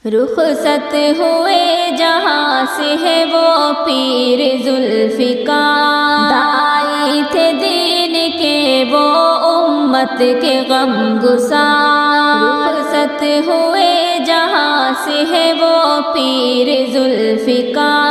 رخصت ہوئے جہاں سے ہے وہ پیر ذوالفقار، داعی تھے دین کے وہ امت کے غم گسار۔ رخصت ہوئے جہاں سے ہے وہ پیر ذوالفقار،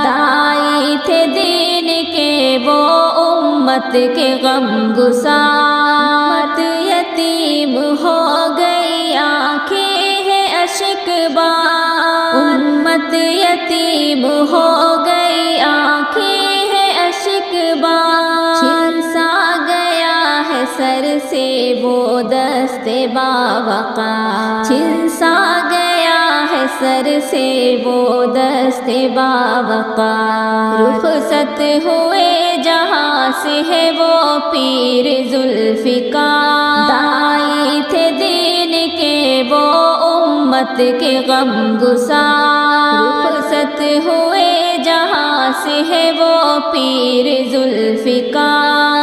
داعی تھے دین کے وہ امت کے غم گسار۔ یتیم ہو گئی آنکھیں ہے اشک بار، امت یتیم ہو گئی آنکھیں ہے اشک بار۔ چھن سا گیا ہے سر سے وہ دست باوقار، چھن سا گیا ہے سر سے وہ دست باوقار۔ رخصت ہوئے جہاں سے ہے وہ پیر ذوالفقار، داعی تھے دین کے وہ امت کے غم گسار۔ رخصت ہوئے جہاں سے ہے وہ پیر ذوالفقار،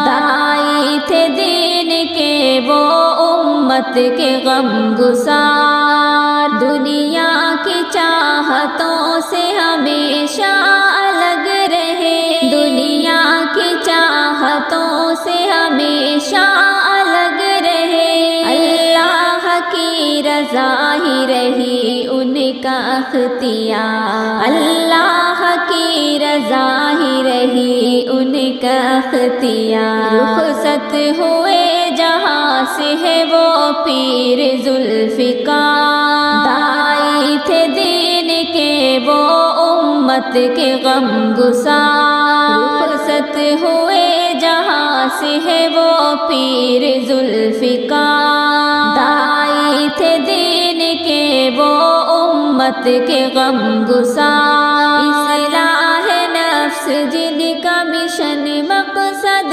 داعی تھے دین کے وہ امت کے غم گسار۔ دنیا کی چاہتوں سے ہمیشہ الگ رہے، دنیا کی چاہتوں سے ہمیشہ الگ رہے۔ اللہ کی رضا ہی رہی ان کا اختیار، اللہ کی رضا ہی رہی ان کا اختیار۔ رخصت ہوئے جہاں سے ہے وہ پیر ذوالفقار، داعی تھے دین کے وہ امت کے غم گسار۔ رخصت ہوئے جہاں سے ہے وہ پیر ذوالفقار، داعی تھے دین کے وہ امت کے غم گسار۔ اصلاح نفس جن کا مشن مقصد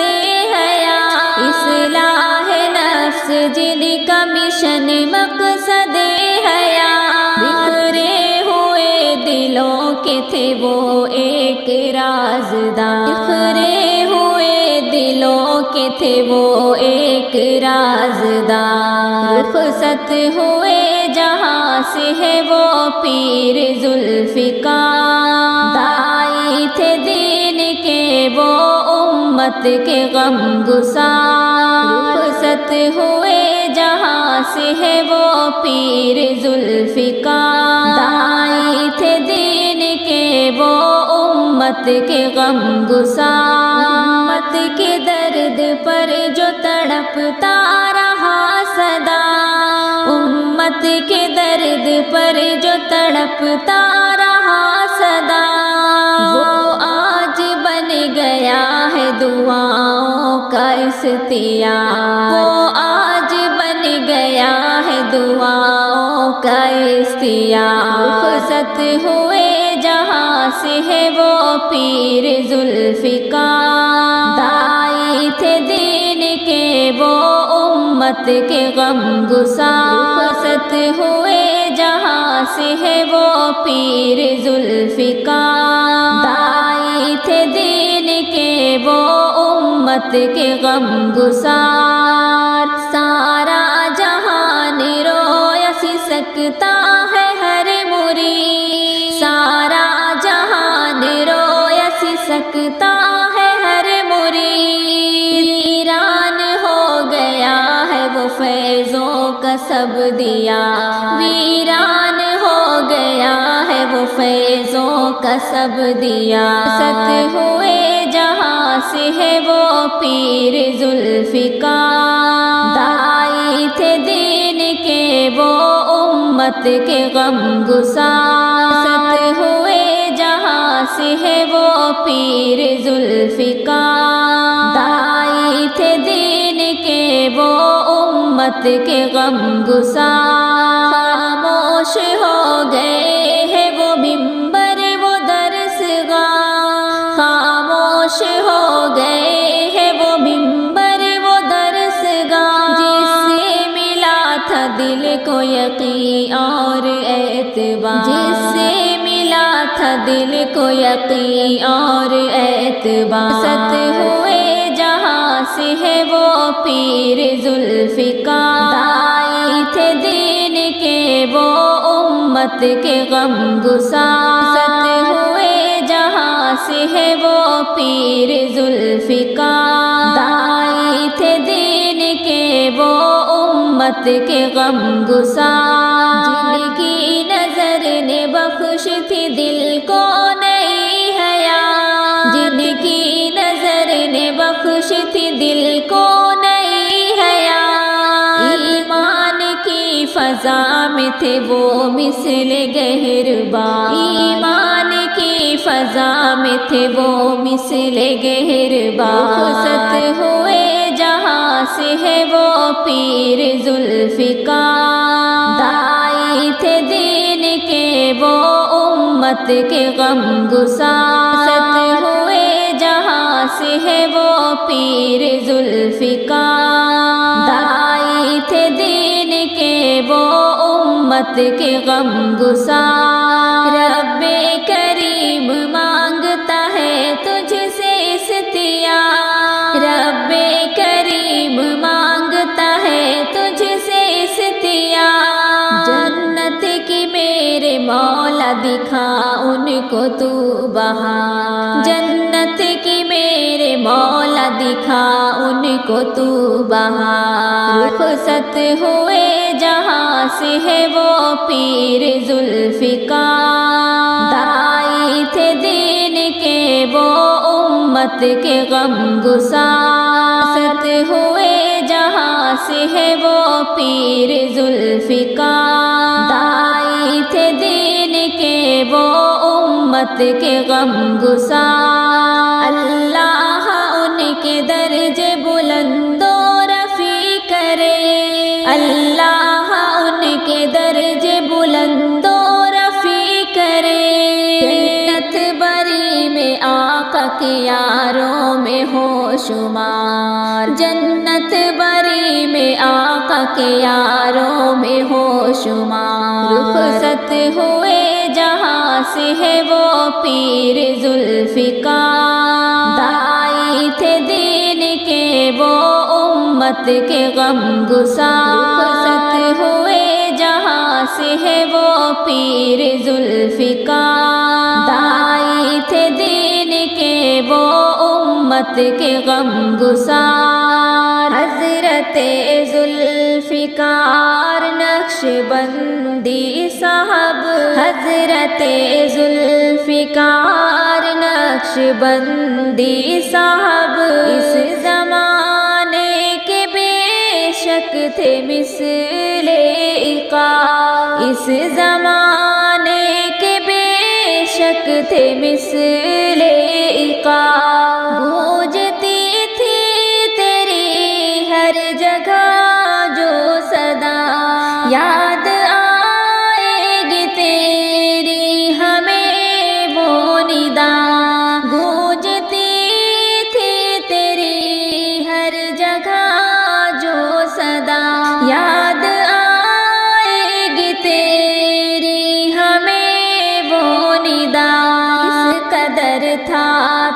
حیات، اصلاح نفس جن کا مشن مقصد حیات۔ بکھرے ہوئے دلوں کے تھے وہ ایک رازدار، بکھرے ہوئے دلوں کے تھے وہ ایک رازدار۔ رخصت ہوئے جہاں سے ہے وہ پیر ذوالفقار، داعی تھے دین کے وہ امت کے غم گسار۔ رخصت ہوئے جہاں سے ہے وہ پیر ذوالفقار، داعی تھے دین کے وہ امت کے غم گسار۔ امت کے درد پر جو تڑپتا رہا صدا، امت کے درد پر جو تڑپتا رہا صدا، وہ آج بن گیا ہے دعاؤں کا استیار، وہ آج بن گیا ہے دعاؤں کا استیار۔ رخصت ہوئے جہاں سے ہے وہ پیر ذوالفقار، داعی تھے دین کے وہ امت کے غم گسار۔ رخصت ہوئے جہاں سے ہے وہ پیر ذوالفقار، داعی تھے دین کے وہ امت کے غم گسار۔ سارا جہان رویا سی سکتا ہے ہر مرید، سارا جہان رویا سی سکتا ہے ہر مرید۔ ویران ہو گیا ہے وہ فیضوں کا سب دیا، ویران ہو گیا ہے وہ فیضوں کا سب دیا۔ رخصت ہوئے جہاں سے ہے وہ پیر ذوالفقار، داعی تھے دین کے وہ امت کے غم گسار۔ رخصت ہوئے جہاں سے ہے وہ پیر ذوالفقار، داعی تھے دین کے وہ امت کے غم گسار۔ خاموش ہو گئے ہیں وہ منبر وہ درسگاہ، خاموش ہو گئے ہیں وہ منبر وہ درسگاہ، جس سے ملا تھا دل کو یقین اور اعتبار، جس سے ملا تھا دل کو یقین اور اعتبار۔ رخصت ہوئے جہاں سے ہے وہ پیر ذوالفقار، داعی تھے دین کے وہ امت کے غم گسار ہوئے جہاں سے ہے وہ پیر ذوالفقار دائی تھے دین کے وہ امت کے غم گسار جن کی نظر نے بخش تھی دل کو نئی حیات جن کی نظر نے بخش تھی دل کو نئی حیات ایمان کی فضا میں تھے وہ مثل گہربار ایمان کی فضا میں تھے وہ مثل گہربار رخصت ہوئے جہاں سے ہے وہ پیر ذوالفقار دائی تھے دین کے وہ امت کے غم گسار رخصت ہوئے جہاں سے ہے وہ پیر ذوالفقار دائی تھے دین کے وہ امت کے غم گسار رب کریم مانگتا ہے تجھ سے استیار رب کریم مانگتا ہے تجھ سے استیار جنت کی میرے مولا دکھا ان کو تو بہار جنت کی میرے مولا دکھا ان کو تو بہار رخصت ہوئے جہاں سے ہے وہ پیر ذوالفقار دائی تھے دین کے وہ امت کے غم گسار رخصت ہوئے جہاں سے ہے وہ پیر ذوالفقار دائی تھے دین کے وہ امت کے غم گسار اللہ ان کے درجے بلند و رفیع کرے اللہ ان کے درجے بلند و رفیع کرے جنت بری میں آقا کے یاروں میں ہو شمار جنت بری میں آقا کے یاروں میں ہو شمار رخصت ہوئے جہاں سے ہے وہ پیر ذوالفقار دائی تھے دین کے وہ امت کے غم گسار رخصت ہوئے جہاں سے ہے وہ پیر ذوالفقار دائی تھے دین کے وہ امت کے غم گسار حضرت ذوالفقار نقشبندی صاحب حضرت ذوالفقار نقشبندی صاحب اس زمانے کے بے شک تھے مثل عقاب اس زمانے کے بے شک تھے مثل عقاب گونجتی تھی تیری ہر جگہ جو صدا یاد آئے گی تیری ہمیں وہ ندا گونجتی تھی تیری ہر جگہ جو صدا یاد آئے گی تیری ہمیں وہ ندا اس قدر تھا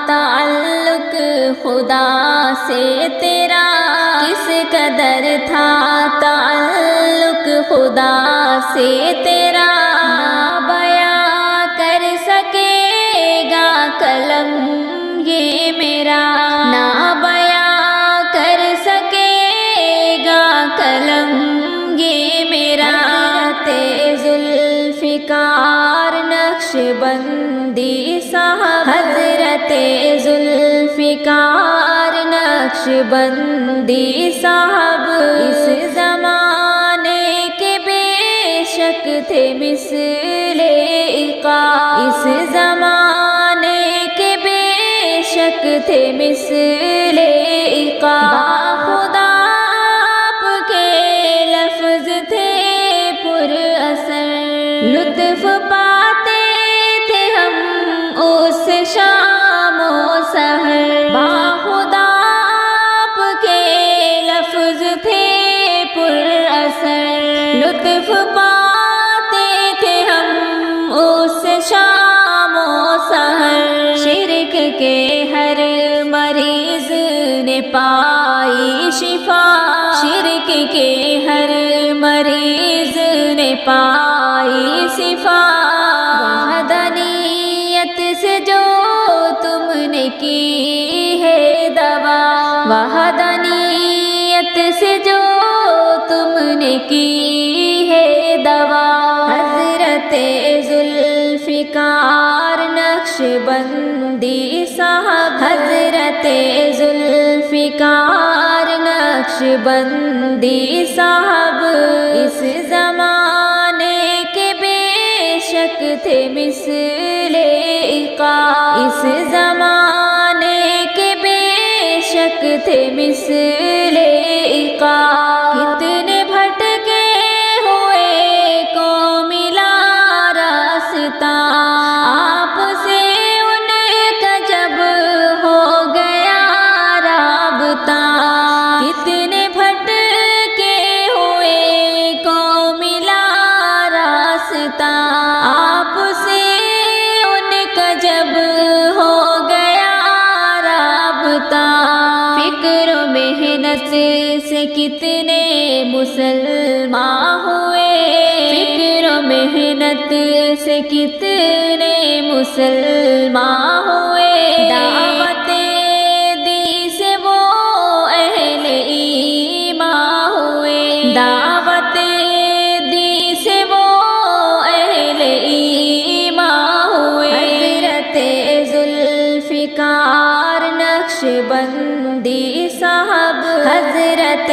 تعلق خدا سے تیرا کس قدر تھا تعلق خدا سے تیرا نہ بیاں کر سکے گا قلم یہ میرا نہ بیاں کر سکے گا قلم یہ میرا ذوالفقار نقشبندی صاحب حضرت ذوالفقار نقشبندی صاحب اس زمانے کے بے شک تھے مثل عقاب اس زمانے کے بے شک تھے مثل عقاب خدا آپ کے لفظ تھے پر اثر لطف پاتے تھے ہم اس شام و سحر خدا آپ کے لفظ تھے پر اثر لطف پاتے تھے ہم اس شام و سحر شرک کے ہر مریض نے پائی شفا شرک کے ہر مریض نے پائی شفا کی ہے دوا، وحدانیت سے جو تم نے کی ہے دوا۔ حضرت ذوالفقار نقشبندی صاحب، حضرت ذوالفقار نقشبندی صاحب، اس زمانے کے بے شک تھے مثل عقا، اس زمانے کے بے شک تھے مثل عقا۔ کتنے بھٹکے ہوئے کو ملا راستہ، آپ سے ان کا جب ہو گیا رابطہ۔ کتنے بھٹکے ہوئے کو ملا راستہ، آپ سے ان کا جب ہو گیا رابطہ۔ فکر و محنت سے کتنے مسلمان ہوئے، فکر و محنت سے کتنے مسلمان ہوئے۔ دعوت دی سے وہ اہل ایمان ہوئے، دعوت دی سے وہ اہل ایمان ہوئے۔ حضرت ذوالفقار نقشبندی صاحب، حضرت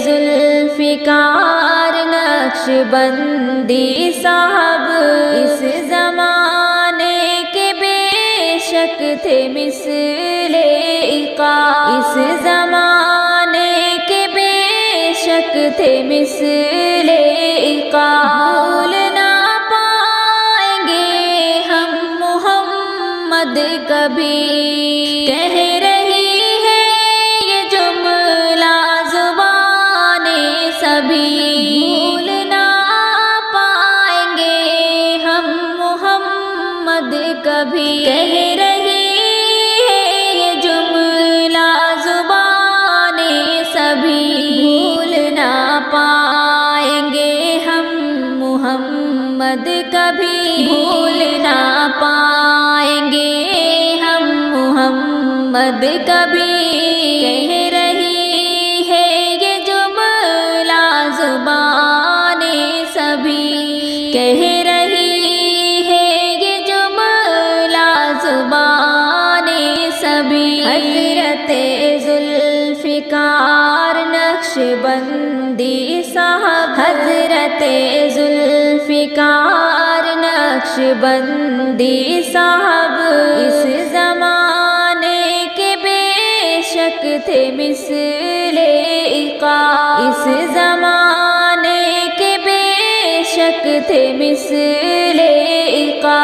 ذوالفقار نقشبندی صاحب، اس زمانے کے بے شک تھے مثل عقا، اس زمانے کے بے شک تھے مثل عقا۔ بھول نہ پائیں گے ہم محمد کبھی، کہہ رہی ہے یہ جملہ زبان سبھی۔ بھول نہ پائیں گے ہم محمد کبھی، کہہ رہی ہے یہ جملہ زبان سبھی۔ بھول نہ پائیں گے ہم محمد کبھی، بھول نہ پائیں گے ہم محمد کبھی، کہہ رہی ہے یہ جملہ زبان سبھی، کہہ رہی ہے یہ جملہ زبان سبھی۔ حضرت ذوالفقار نقشبندی صاحب، حضرت ذوالفقار نقشبندی صاحب، اس زمانے کے بے شک تھے مثل عقا، اس زمانے کے بے شک تھے مثل عقا۔